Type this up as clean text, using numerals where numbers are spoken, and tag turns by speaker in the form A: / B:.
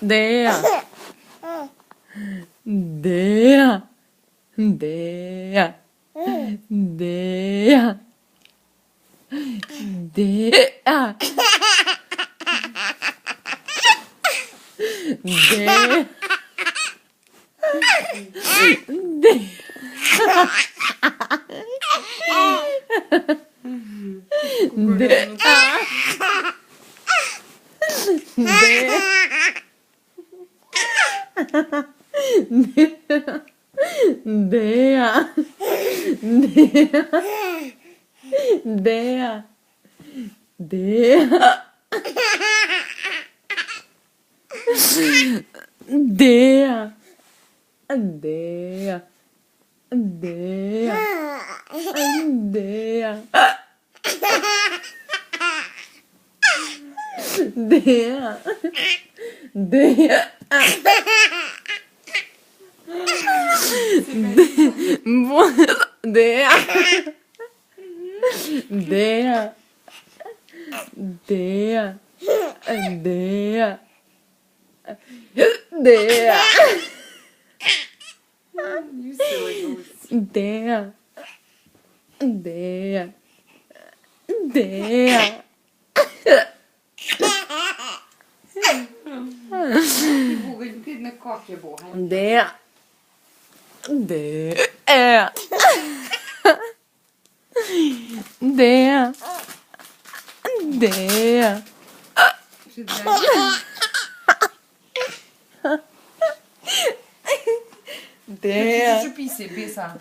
A: Dea. Dea. Dea. Dea. Dea. Dea. Dea. Dea. Dea. Dea. Dea. Dea. Dea. Dea. Dea. Dea. Dea. Dea. Dea.
B: You silly goose.
A: Dea. Dea. Dea.
B: Ти був, ти не кохє Бога.
A: Dea. Dea. Dea. Dea.
B: Чи дрянь?
A: Dea.
B: Що пісі, біса?